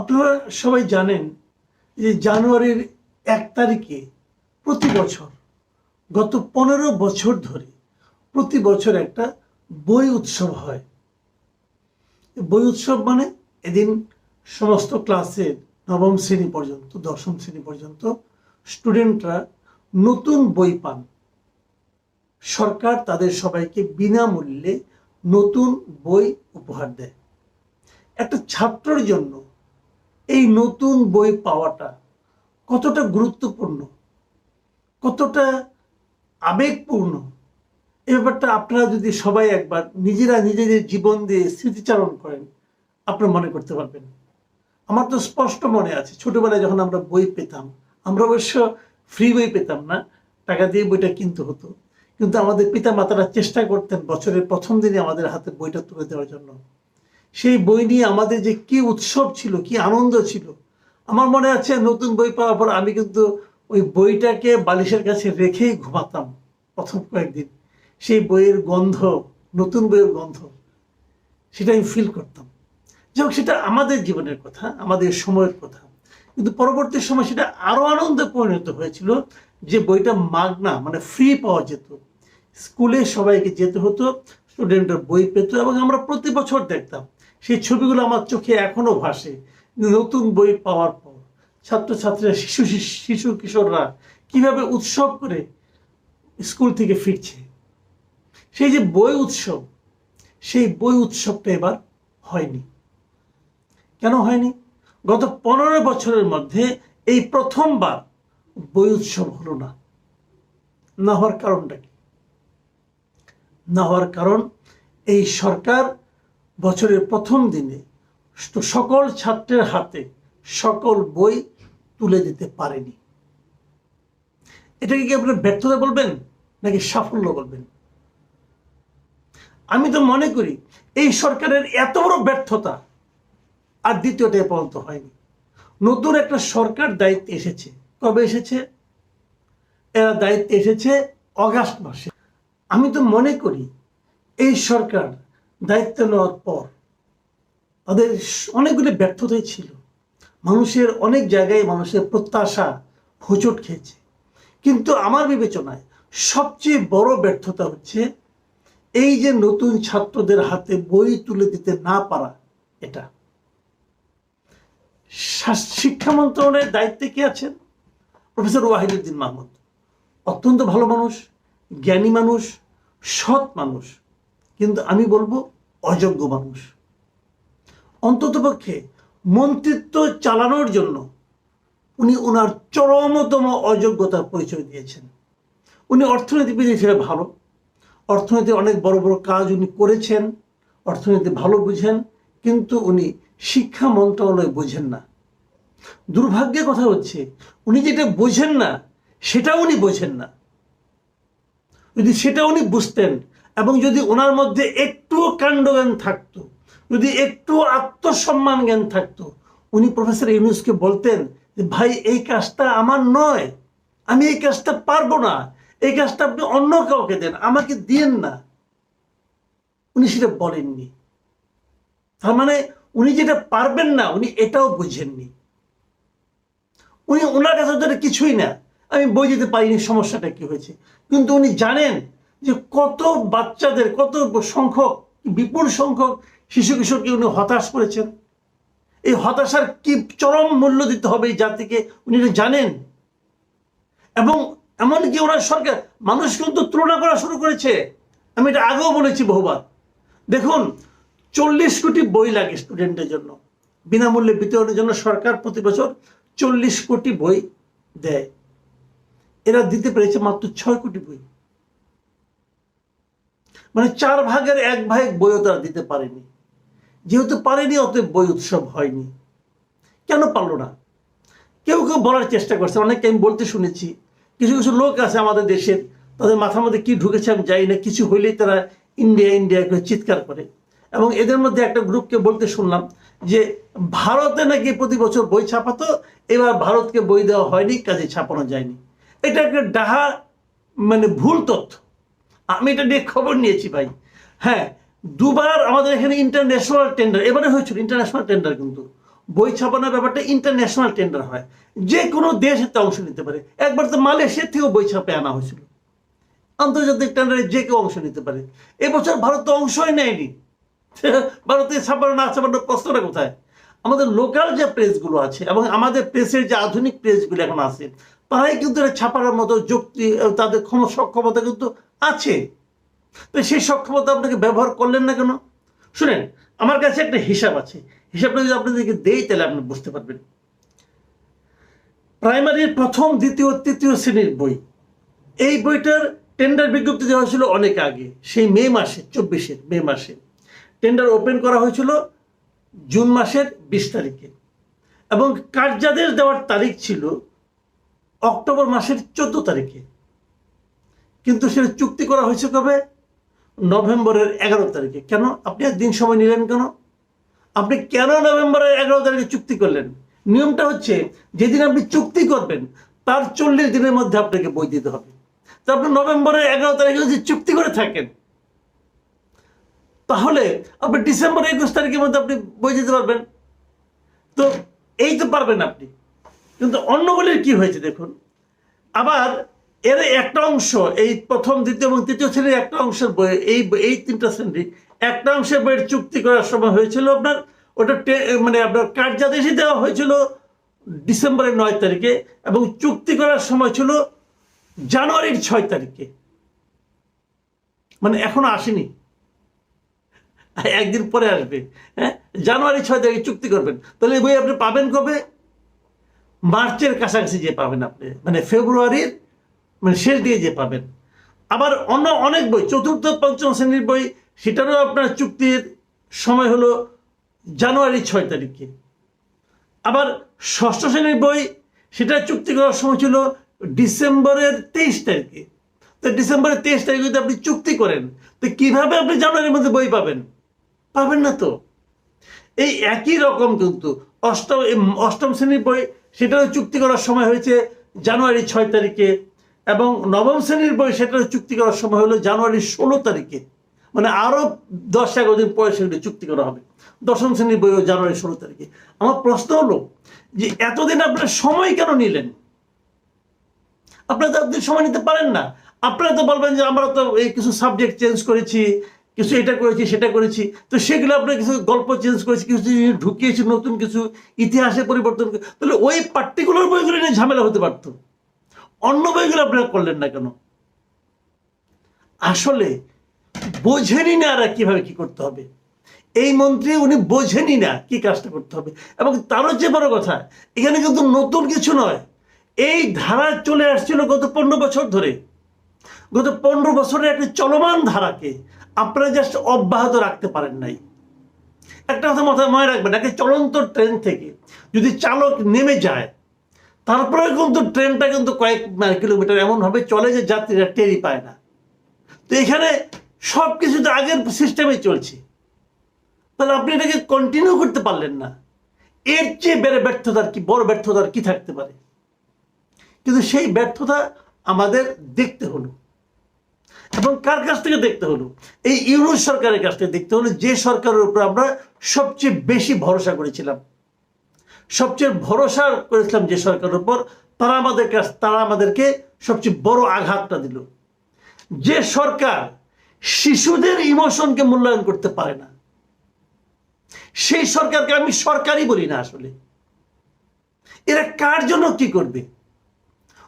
আপনারা সবাই জানেন যে জানুয়ারির 1 তারিখে প্রতি বছর গত 15 বছর ধরে প্রতি বছর একটা বই উৎসব হয়। বই উৎসব মানে এদিন সমস্ত ক্লাসের নবম শ্রেণী পর্যন্ত দশম শ্রেণী পর্যন্ত স্টুডেন্টরা নতুন বই পান। সরকার তাদের সবাইকে বিনামূল্যে নতুন বই উপহার দেয়। একটা ছাত্রের জন্য এই নতুন বই পাওয়াটা কতটা গুরুত্বপূর্ণ, কতটা আবেগপূর্ণ, এই ব্যাপারটা আপনারা যদি সবাই একবার নিজেরা নিজেদের জীবন দিয়ে স্মৃতিচারণ করেন আপনারা মনে করতে পারবেন। আমার তো স্পষ্ট মনে আছে, ছোটবেলায় যখন আমরা বই পেতাম, আমরা অবশ্য ফ্রি বই পেতাম না, টাকা দিয়ে বইটা কিনতে হতো, কিন্তু আমাদের পিতা মাতারা চেষ্টা করতেন বছরের প্রথম দিনে আমাদের হাতে বইটা তুলে দেওয়ার জন্য। সেই বই নিয়ে আমাদের যে কি উৎসব ছিল, কি আনন্দ ছিল। আমার মনে আছে নতুন বই পাওয়ার পর আমি কিন্তু ওই বইটাকে বালিশের কাছে রেখেই ঘুমাতাম প্রথম কয়েকদিন। সেই বইয়ের গন্ধ, নতুন বইয়ের গন্ধ, সেটা আমি ফিল করতাম। যাই সেটা আমাদের জীবনের কথা, আমাদের সময়ের কথা। কিন্তু পরবর্তী সময় সেটা আরো আনন্দে পরিণত হয়েছিল যে বইটা মাগনা মানে ফ্রি পাওয়া যেত। স্কুলে সবাইকে যেতে হতো, স্টুডেন্টরা বই পেত এবং আমরা প্রতি বছর দেখতাম। সেই ছবিগুলো আমার চোখে এখনো ভাসে। নতুন বই পাওয়ার পর ছাত্রছাত্রীরা, শিশু কিশোররা কিভাবে উৎসব করে স্কুল থেকে ফিরছে। সেই যে বই উৎসব, সেই বই উৎসবটা এবার হয়নি। কেন হয়নি? গত 15 বছরের মধ্যে এই প্রথমবার বই উৎসব হলো না। না হওয়ার কারণটা কি? না হওয়ার কারণ এই সরকার বছরের প্রথম দিনে সকল ছাত্রের হাতে সকল বই তুলে দিতে পারেনি। এটাকে কি আপনারা ব্যর্থতা বলবেন নাকি সাফল্য বলবেন? আমি তো মনে করি এই সরকারের এত বড় ব্যর্থতা আর দ্বিতীয়টা পর্যন্ত হয়নি। নতুন একটা সরকার দায়িত্বে এসেছে। কবে এসেছে? এরা দায়িত্বে এসেছে অগাস্ট মাসে। আমি তো মনে করি এই সরকার দায়িত্ব নেওয়ার পর তাদের অনেকগুলি ব্যর্থতাই ছিল। মানুষের অনেক জায়গায় মানুষের প্রত্যাশা হোঁচট খেয়েছে। কিন্তু আমার বিবেচনায় সবচেয়ে বড় ব্যর্থতা হচ্ছে এই যে নতুন ছাত্রদের হাতে বই তুলে দিতে না পারা। এটা শিক্ষা মন্ত্রণালয়ের দায়িত্বে কে আছেন? প্রফেসর ওয়াহিদুদ্দিন মাহমুদ। অত্যন্ত ভালো মানুষ, জ্ঞানী মানুষ, সৎ মানুষ, কিন্তু আমি বলবো অযোগ্য মানুষ। অন্ততপক্ষে মন্ত্রিত্ব চালানোর জন্য উনি ওনার চরমতম অযোগ্যতার পরিচয় দিয়েছেন। উনি অর্থনীতিবিদ হিসেবে ভালো, অর্থনীতি অনেক বড় বড় কাজ উনি করেছেন, অর্থনীতি ভালো বুঝেন, কিন্তু উনি শিক্ষা মন্ত্রণালয় বোঝেন না। দুর্ভাগ্যের কথা হচ্ছে উনি যেটা বোঝেন না সেটা উনি বোঝেন না। যদি সেটা উনি বুঝতেন এবং যদি ওনার মধ্যে একটুও কাণ্ডজ্ঞান থাকতো, যদি একটু আত্মসম্মান জ্ঞান থাকতো, উনি প্রফেসর ইউনূসকে বলতেন যে ভাই এই কাজটা আমার নয়, আমি এই কাজটা পারবো না, এই কাজটা আপনি অন্য কাউকে দেন, আমাকে দিয়েন না। উনি সেটা বলেননি। তার মানে উনি যেটা পারবেন না উনি এটাও বুঝেননি। উনি ওনার কাছে তো কিছুই না, আমি বই দিতে পারিনি, সমস্যাটা কি হয়েছে। কিন্তু উনি জানেন যে কত বাচ্চাদের, কত সংখ্যক, বিপুল সংখ্যক শিশু কিশোরকে উনি হতাশ করেছেন। এই হতাশার কি চরম মূল্য দিতে হবে এই জাতিকে উনি জানেন। এবং এমনকি ওনার সরকার মানুষ কিন্তু তুলনা করা শুরু করেছে। আমি এটা আগেও বলেছি বহুবার। দেখুন, 40 কোটি বই লাগে স্টুডেন্টের জন্য, বিনামূল্যে বিতরণের জন্য সরকার প্রতি বছর 40 কোটি বই দেয়। এরা দিতে পেরেছে মাত্র 6 কোটি বই। মানে 4 ভাগের 1 ভাগ বইও তারা দিতে পারেনি। যেহেতু পারেনি অতএব বই উৎসব হয়নি। কেন পারলো না? কেউ কেউ বলার চেষ্টা করছে, অনেকে আমি বলতে শুনেছি, কিছু কিছু লোক আছে আমাদের দেশের, তাদের মাথার মধ্যে কি ঢুকেছে আমি জানি না, কিছু হইলেই তারা ইন্ডিয়া ইন্ডিয়া করে চিৎকার করে। এবং এদের মধ্যে একটা গ্রুপকে বলতে শুনলাম যে ভারতে নাকি প্রতি বছর বই ছাপাতো, এবার ভারতকে বই দেওয়া হয়নি, কাজে ছাপানো যায়নি। এটা একটা ডাহা মানে ভুল তথ্য। আমি এটা নিয়ে খবর নিয়েছি ভাই। হ্যাঁ, 2বার আমাদের এখানে ইন্টারন্যাশনাল টেন্ডার, এবারে হয়েছিল ইন্টারন্যাশনাল টেন্ডার, কিন্তু বই ছাপানোর ব্যাপারটা ইন্টারন্যাশনাল টেন্ডার হয়, যে কোনো দেশ এতে অংশ নিতে পারে। একবার তো মালয়েশিয়া থেকেও বই ছাপে আনা হয়েছিল, আন্তর্জাতিক টেন্ডারে যে কেউ অংশ নিতে পারে। এবছর ভারত তো অংশই নেয়নি। ভারতে ছাপানো না ছাপানোর প্রশ্নটা কোথায়? আমাদের লোকাল যে প্রেসগুলো আছে এবং আমাদের প্রেসের যে আধুনিক প্রেসগুলো এখন আছে, তারাই কিন্তু এটা ছাপানোর মতো যুক্তি, তাদের সক্ষমতা কিন্তু আছে। তো সেই সক্ষমতা আপনাকে ব্যবহার করলেন না কেন? শুনেন, আমার কাছে একটা হিসাব আছে, হিসাবটা যদি আপনাদেরকে দেই তাহলে আপনি বুঝতে পারবেন। প্রাইমারির প্রথম, দ্বিতীয়, তৃতীয় শ্রেণীর বই, এই বইটার টেন্ডার বিজ্ঞপ্তি দেওয়া হয়েছিল অনেক আগে, সেই মে মাসে, 24-এর মে মাসে। টেন্ডার ওপেন করা হয়েছিল জুন মাসের 20 তারিখে, এবং কার্যাদেশ দেওয়ার তারিখ ছিল অক্টোবর মাসের 14 তারিখে। কিন্তু সেটা চুক্তি করা হয়েছে কবে? নভেম্বরের 11 তারিখে। কেন আপনি একদিন সময় নিলেন কেন? আপনি কেন নভেম্বরের 11 তারিখে চুক্তি করলেন? নিয়মটা হচ্ছে, যেদিন আপনি চুক্তি করবেন তার 40 দিনের মধ্যে আপনাকে বই দিতে হবে। তো আপনি নভেম্বরের 11 তারিখে যদি চুক্তি করে থাকেন, তাহলে আপনি ডিসেম্বর 21 তারিখের মধ্যে আপনি বই দিতে পারবেন। তো এই তো পারবেন আপনি। কিন্তু অন্যগুলির কি হয়েছে দেখুন। আবার এর একটা অংশ, এই প্রথম, দ্বিতীয় এবং তৃতীয় শ্রেণীর একটা অংশের বই, এই তিনটা শ্রেণী একটা অংশের বইয়ের চুক্তি করার সময় হয়েছিল আপনার, ওটা মানে আপনার কার্যাদেশই দেওয়া হয়েছিল ডিসেম্বরের 9 তারিখে, এবং চুক্তি করার সময় ছিল জানুয়ারির 6 তারিখে। মানে এখনো আসেনি, একদিন পরে আসবে। হ্যাঁ, জানুয়ারি 6 তারিখে চুক্তি করবেন। তাহলে এই বই আপনি পাবেন কবে? মার্চের কাছাকাছি যে পাবেন আপনি, মানে ফেব্রুয়ারির মানে শেষ দিয়ে যে পাবেন। আবার অন্য অনেক বই, চতুর্থ, পঞ্চম শ্রেণীর বই, সেটারও আপনার চুক্তির সময় হলো জানুয়ারি 6 তারিখে। আবার ষষ্ঠ শ্রেণীর বই, সেটা চুক্তি করার সময় ছিল ডিসেম্বরের 23 তারিখে। তো ডিসেম্বরের 23 তারিখে যদি আপনি চুক্তি করেন, তো কিভাবে আপনি জানুয়ারির মধ্যে বই পাবেন? পাবেন না তো। এই একই রকম কিন্তু অষ্টম শ্রেণীর বই, সেটারও চুক্তি করার সময় হয়েছে জানুয়ারি 6 তারিখে, এবং নবম শ্রেণীর বই, সেটারও চুক্তি করার সময় হলো জানুয়ারি 16 তারিখে। মানে আরো 10-11 দিন পরে সেগুলো চুক্তি করা হবে। দশম শ্রেণীর বইও জানুয়ারি 16 তারিখে। আমার প্রশ্ন হলো যে এতদিন আপনার সময় কেন নিলেন? আপনারা তো আপনি সময় নিতে পারেন না। আপনারা তো বলবেন যে আমরা তো এই কিছু সাবজেক্ট চেঞ্জ করেছি, কিছু এটা করেছি, সেটা করেছি। তো সেগুলো আপনার কিছু গল্প চেঞ্জ করেছি, কিছু ঢুকিয়েছি, নতুন কিছু ইতিহাসে পরিবর্তন। তাহলে ওই পার্টিকুলার বইগুলো নিয়ে ঝামেলা হতে পারতো। অন্য বইগুলো আপনারা করলেন না কেন? আসলে বোঝেনি না এরা কিভাবে কি করতে হবে। এই মন্ত্রী উনি বোঝেনি না কি কাজটা করতে হবে। এবং তারও যে বড় কথা, এখানে কিন্তু নতুন কিছু নয়, এই ধারা চলে আসছিল গত 15 বছর ধরে। গত 15 বছরের একটা চলমান ধারাকে আপনারা জাস্ট অব্যাহত রাখতে পারেন নাই। একটা কথা মাথায় মনে রাখবেন, একটা চলন্ত ট্রেন থেকে যদি চালক নেমে যায়, তারপরে কিন্তু ট্রেনটা কিন্তু কয়েক কিলোমিটার এমনভাবে চলে যে যাত্রীরা টেরই পায় না। তো এখানে সব কিছু তো আগের সিস্টেমে চলছে, তাহলে আপনি এটাকে কন্টিনিউ করতে পারলেন না। এর চেয়ে ব্যর্থতার কি, বড় ব্যর্থতার কি থাকতে পারে? কিন্তু সেই ব্যর্থতা আমাদের দেখতে হলো, এবং কার কাছ থেকে দেখতে হলো? এই ইউনূস সরকারের কাছ থেকে দেখতে হলো, যে সরকারের উপর আমরা সবচেয়ে বেশি ভরসা করেছিলাম। সবচেয়ে ভরসা করেছিলাম যে সরকারের উপর, তারা আমাদেরকে সবচেয়ে বড় আঘাতটা দিল। যে সরকার শিশুদের ইমোশনকে মূল্যায়ন করতে পারে না, সেই সরকারকে আমি সরকারই বলি না। আসলে এরা কার জন্য কি করবে?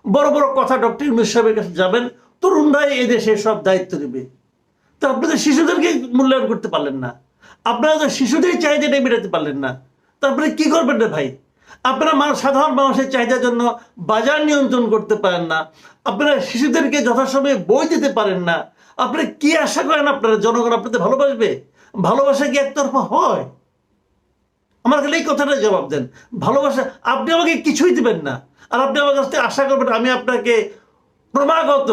বড় বড় কথা ডক্টর ইউনূস সাহেবের কাছে যাবেন, তরুণরাই এদেশে সব দায়িত্ব নেবে। তো আপনাদের শিশুদেরকে মূল্যায়ন করতে পারলেন না, আপনারা তো শিশুদের চাহিদাটা মেটাতে পারলেন না, তারপরে কি করবেন রে ভাই? আপনারা সাধারণ মানুষের চাহিদার জন্য বাজার নিয়ন্ত্রণ করতে পারেন না, আপনারা শিশুদেরকে যথাসময়ে বই দিতে পারেন না। আপনারা কি আশা করেন আপনারা জনগণ আপনাদের ভালোবাসবে? ভালোবাসা কি একতরফা হয়? আমার খালি এই কথাটা জবাব দেন। ভালোবাসা, আপনি আমাকে কিছুই দিবেন না, আর আপনি আমার কাছ থেকে আশা করবেন আমি আপনাকে ক্রমাগত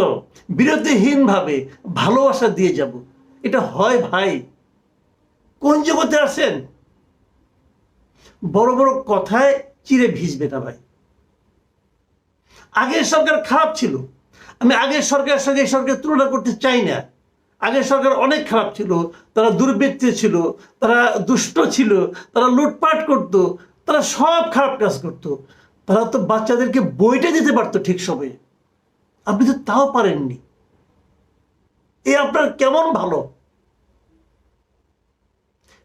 বিরতিহীনভাবে ভালোবাসা দিয়ে যাব। এটা হয় ভাই? কোন জগতে আছেন? বড় বড় কথায় চিরে ভিজবে না ভাই। আগের সরকার খারাপ ছিল, আমি আগের সরকারের সঙ্গে এই সরকার তুলনা করতে চাই না। আগের সরকার অনেক খারাপ ছিল, তারা দুর্বৃত্ত ছিল, তারা দুষ্ট ছিল, তারা লুটপাট করত, তারা সব খারাপ কাজ করতো। তারা তো বাচ্চাদেরকে বইটা দিতে পারতো ঠিক সময়ে, আপনি তো তাও পারেননি। এ আপনার কেমন ভালো?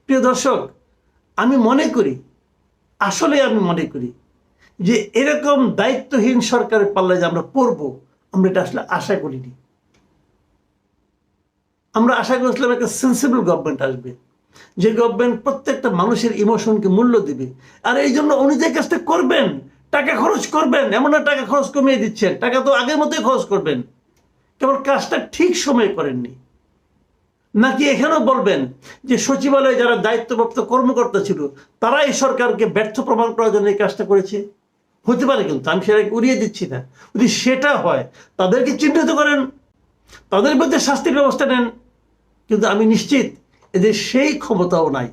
প্রিয় দর্শক, আমি মনে করি, আসলে আমি মনে করি যে এরকম দায়িত্বহীন সরকারের পাল্লায় যে আমরা পড়বো, আমরা এটা আসলে আশা করিনি। আমরা আশা করেছিলাম একটা সেন্সিবল গভর্নমেন্ট আসবে, যে গভর্নমেন্ট প্রত্যেকটা মানুষের ইমোশনকে মূল্য দিবে। আর এই জন্য উনি যে কাজটা করবেন, টাকা খরচ করবেন, এমন না টাকা খরচ কমিয়ে দিচ্ছেন, টাকা তো আগের মতোই খরচ করবেন, কেবল কাজটা ঠিক সময়ে করেননি। নাকি এখানেও বলবেন যে সচিবালয়ে যারা দায়িত্বপ্রাপ্ত কর্মকর্তা ছিল তারা এই সরকারকে ব্যর্থ প্রমাণ করার জন্য এই কাজটা করেছে? হতে পারে, কিন্তু আমি সেটাকে উড়িয়ে দিচ্ছি না। যদি সেটা হয়, তাদেরকে চিহ্নিত করেন, তাদের বিরুদ্ধে শাস্তির ব্যবস্থা নেন, কিন্তু আমি নিশ্চিত এদের সেই ক্ষমতাও নাই।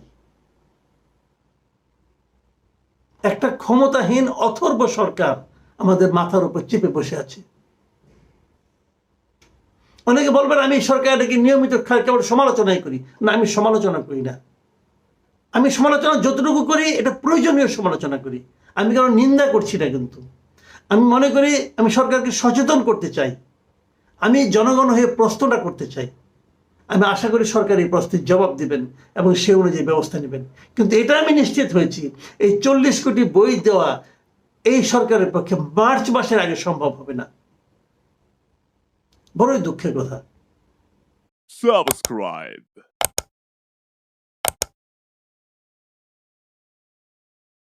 একটা ক্ষমতাহীন অথর্ব সরকার আমাদের মাথার উপর চেপে বসে আছে। অনেকে বলবেন আমি সরকারটাকে নিয়মিত কেবল সমালোচনাই করি। না, আমি সমালোচনা করি না। আমি সমালোচনা যতটুকু করি এটা প্রয়োজনীয় সমালোচনা করি, আমি কারো নিন্দা করছি না। কিন্তু আমি মনে করি আমি সরকারকে সচেতন করতে চাই, আমি জনগণ হয়ে প্রশ্নটা করতে চাই। আমি আশা করি সরকার এই প্রশ্নের জবাব দিবেন এবং সে অনুযায়ী ব্যবস্থা নেবেন। কিন্তু এটা আমি নিশ্চিত হয়েছি, এই 40 কোটি বই দেওয়া এই সরকারের পক্ষে মার্চ মাসের আগে সম্ভব হবে না। বড়ই দুঃখের কথা। Subscribe.